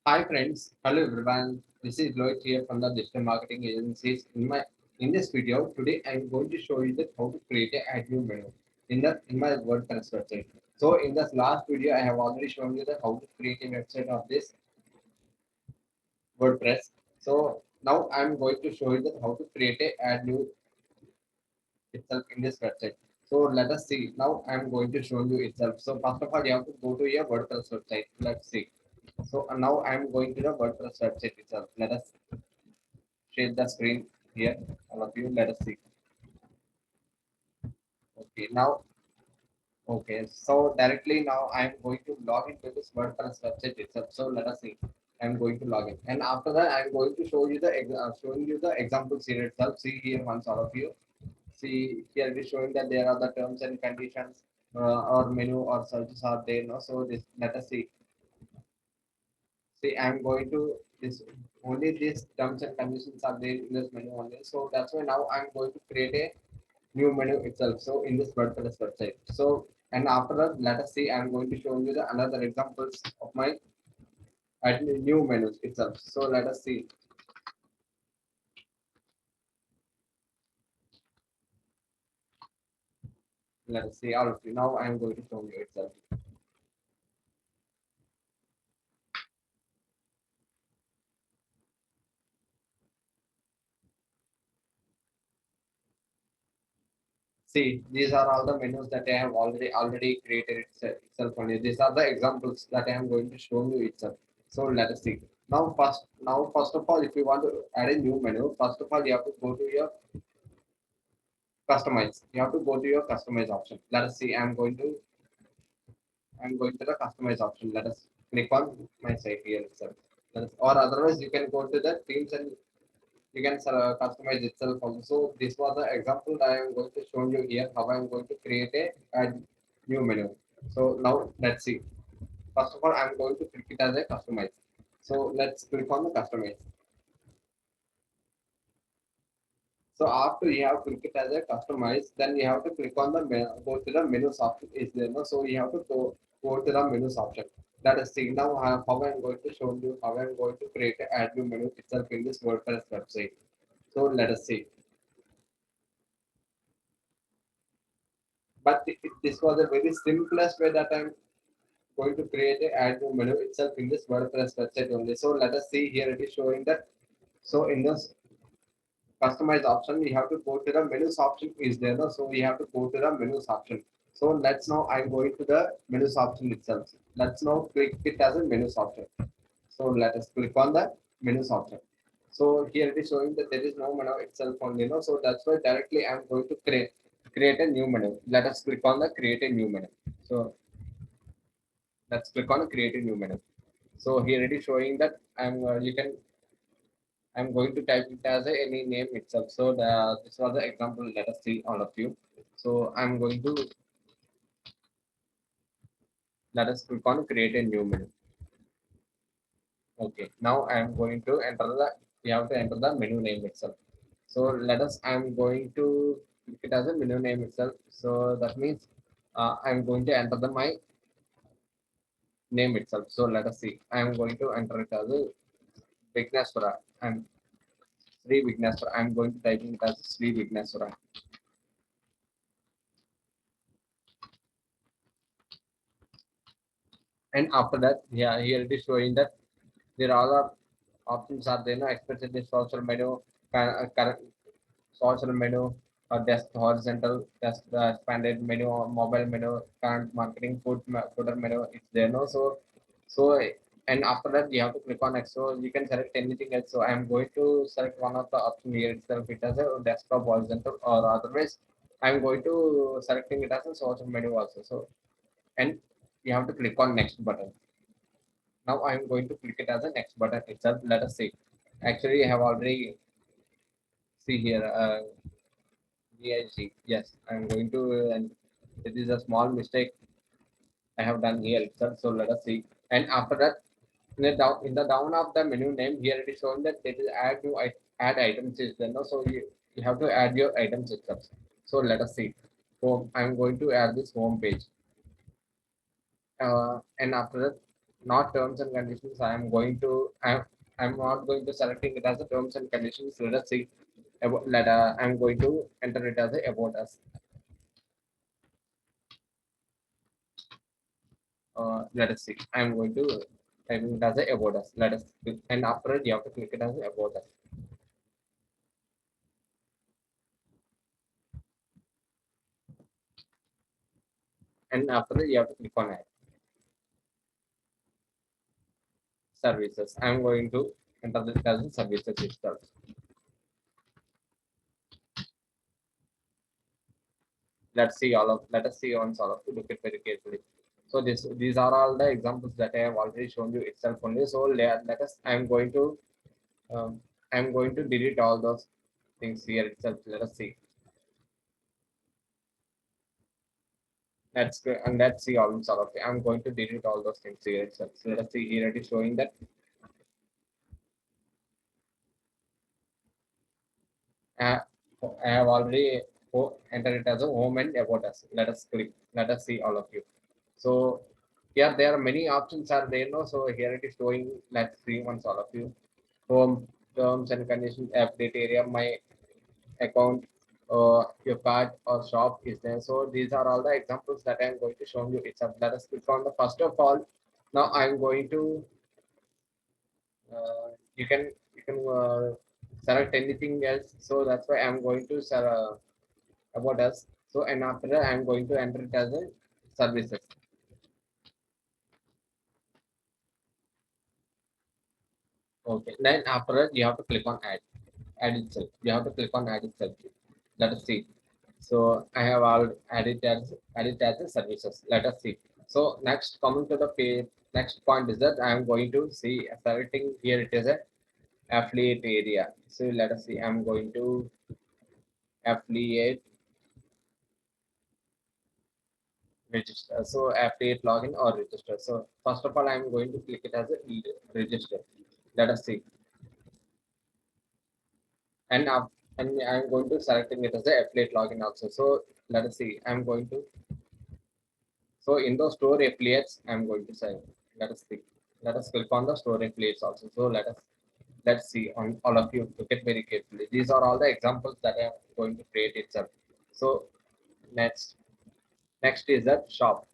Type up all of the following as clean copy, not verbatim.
Hi friends, hello everyone. This is Lloyd here from the digital marketing agencies. In this video today, I am going to show you that how to create a ad new menu in my WordPress website. So in this last video, I have already shown you that how to create a website of this WordPress. So now I am going to show you that how to create a ad new itself in this website. So let us see. Now I am going to show you itself. So first of all, you have to go to your WordPress website. Let's see. So now I am going to the WordPress website itself. Let us share the screen here. All of you, let us see. Okay, now, okay, so directly now I'm going to log into this WordPress website itself. So let us see. I'm going to log in, and after that, I'm going to show you the showing you the examples here itself. See here, once all of you see here, it is showing that there are the terms and conditions or menu or searches are there. No, so this let us see. See, I'm going to this only these terms and conditions are there in this menu only. So that's why now I'm going to create a new menu itself. So in this WordPress website. So and after that, let us see. I'm going to show you the another examples of my new menus itself. So let us see. Let us see all of you. Now I'm going to show you itself. See, these are all the menus that I have already created itself only. These are the examples that I am going to show you itself. So let us see. Now first of all, if you want to add a new menu, first of all you have to go to your customize. You have to go to your customize option. Let us see. I'm going to the customize option. Let us click on my site here itself. Or otherwise, you can go to the themes and you can customize itself also. So this was the example that I am going to show you here how I am going to create a add new menu. So now let's see. First of all, I'm going to click it as a customize. So let's click on the customize. So after you have click it as a customize, then you have to click on the go to the menus option is there. No? So you have to go to the menus option. Let us see now how I'm going to show you how I'm going to create an add new menu itself in this WordPress website. So let us see. But this was a very simplest way that I'm going to create a add new menu itself in this WordPress website only. So let us see here it is showing that. So in this customize option, we have to go to the menus option is there. No? So we have to go to the menus option. So let's now I'm going to the menus option itself. Let's now click it as a menus option. So let us click on the menus option. So here it is showing that there is no menu itself only. No? So that's why directly I'm going to create a new menu. Let us click on the create a new menu. So let's click on create a new menu. So here it is showing that I'm going to type it as any name itself. So this was the example. Let us see all of you. So I'm going to let us click on create a new menu. Okay. Now I'm going to enter the we have to enter the menu name itself. So let us I'm going to click it as a menu name itself. So that means I'm going to enter the my name itself. So let us see. I'm going to enter it as a Vignaswara. I'm Sri Vignaswara. I'm going to type it as Sri Vignaswara. And after that, yeah, here it is showing that there are other options are there, no, especially social menu, current social menu, or desk horizontal, desk expanded menu, or mobile menu, current marketing, footer menu. It's there, no. So and after that you have to click on next. So you can select anything else. So I am going to select one of the option here itself. It has a desktop horizontal, or otherwise I am going to selecting it as a social menu also. So and you have to click on next button. Now I'm going to click it as a next button itself. Let us see. Actually, I have already see here VIC. Yes, I'm going to, and it is a small mistake I have done here itself. So let us see. And after that, in the down of the menu name here, it is shown that it is add new add items is there. No? So you have to add your items itself. So let us see. Home. I'm going to add this home page. And after that. not terms and conditions. I'm not going to selecting it as a terms and conditions. Let us see. I'm going to enter it as a about us. Let us see. I'm going to type it as a about us. Let us click, and after it you have to click it as a about us. And after it you have to click on add services. I'm going to enter this as a services itself. Let us see once all of you look at very carefully. So these are all the examples that I have already shown you itself only. So let us um, I'm going to delete all those things here itself. Let us see. Let's go and let's see all sort of. I'm going to delete all those things here itself. So let us see here it is showing that uh, I have already entered it as a home and about us. Let us click. Let us see all of you. So here there are many options are there. No, so here it is showing. Let's see once all of you. Home, terms and conditions, update area, my account, your card or shop is there. So these are all the examples that I am going to show you itself. Let us click on the first of all. Now I am going to you can select anything else. So that's why I'm going to about us. So and after that I'm going to enter it as a services. Okay. Then after that you have to click on add itself. You have to click on add itself. Let us see. So I have all added as a services. Let us see. So next coming to the page, next point is that I am going to see selecting here it is a affiliate area. So let us see. I'm going to affiliate register. So affiliate login or register. So first of all, I'm going to click it as a register. Let us see. And and I'm going to selecting it as a affiliate login also. So let us see. I'm going to so in the store affiliates, I'm going to say let us see. Let us click on the store affiliates also. So let's see on all of you look at very carefully. These are all the examples that I'm going to create itself. So next is that shop.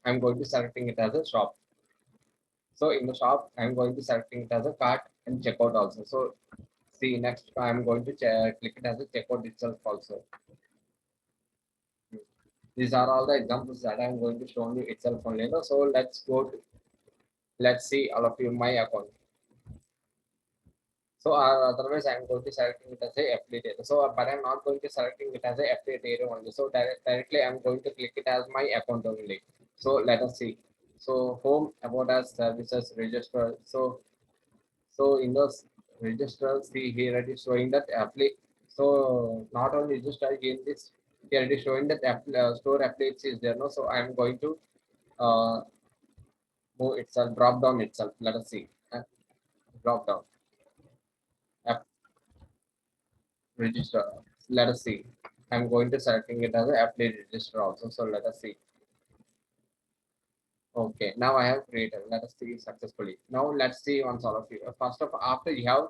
I'm going to selecting it as a shop. So in the shop, I'm going to selecting it as a cart and checkout also. So see next I'm going to click it as a checkout itself also. These are all the examples that I'm going to show you itself only. No? So let's see all of you my account. So otherwise I'm going to selecting it as a affiliate area. So but I'm not going to selecting it as a affiliate area only. So directly I'm going to click it as my account only. So let us see. So home about us services register. So in those registers, see here it is showing that apply. So not only register in this, here it is showing that store affiliates is there. No, so I'm going to uh, move itself, drop down itself. Let us see. Drop down app register. Let us see. I'm going to selecting it as a affiliate register also. So let us see. Okay, now I have created. Let us see successfully. Now let's see once all of you. First of all, after you have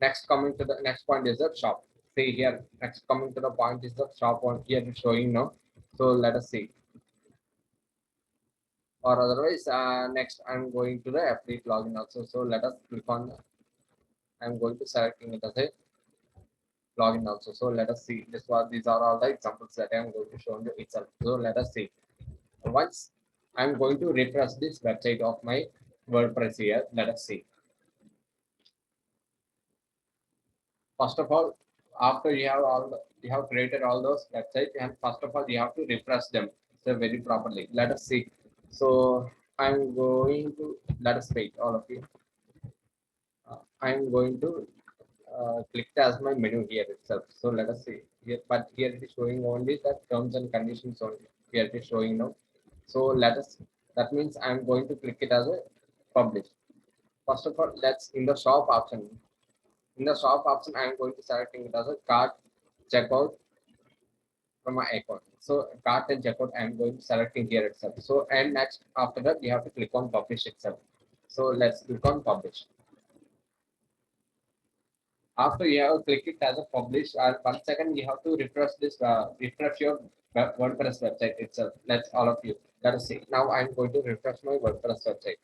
next coming to the next point is the shop. See here, next coming to the point is the shop one here it's showing now. So let us see. Or otherwise, next I'm going to the affiliate login also. So let us click on. I'm going to selecting it as a login also. So let us see. These are all the examples that I'm going to show you itself. So let us see. Once I'm going to refresh this website of my WordPress here. Let us see. First of all, after you have created all those websites, and first of all you have to refresh them so very properly. Let us see. So I'm going to let us wait all of you. I'm going to click as my menu here itself. So let us see here, but here it is showing only the terms and conditions only. Here it is showing now. So let us. That means I'm going to click it as a publish. First of all, let's in the shop option. In the shop option, I'm going to selecting it as a cart checkout from my account. So cart and checkout, I'm going to selecting here itself. So and next after that, you have to click on publish itself. So let's click on publish. After you have clicked it as a publish, 1 second you have to refresh this, refresh your WordPress website itself. Let's all of you. Let us see. Now I'm going to refresh my WordPress website.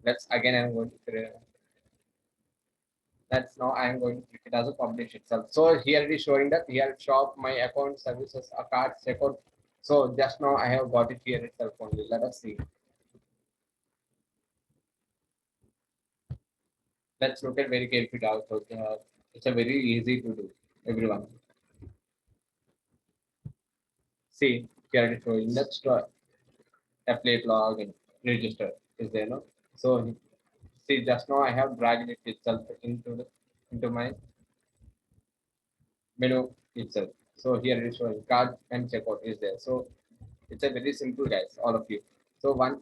Let's again I'm going to create. That's now I am going to click it as a publish itself. So here it is showing that here shop my account services a card checkout. So just now I have got it here itself only. Let us see. Let's look at very carefully out. So it's a very easy to do. Everyone see here it is showing. Let's try apply login register is there no. So see just now I have dragged it itself into my menu itself. So here it is showing card and checkout is there. So it's a very simple guys, all of you. So one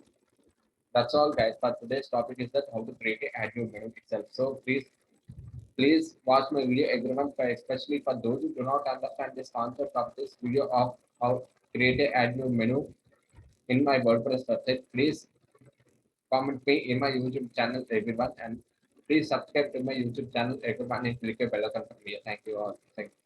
that's all guys. But today's topic is that how to create a ad new menu itself. So please watch my video everyone, especially for those who do not understand this concept of this video of how create a ad new menu in my WordPress website. Please comment me in my YouTube channel everyone, and please subscribe to my YouTube channel everyone and click a bell icon for me. Thank you all. Thank you.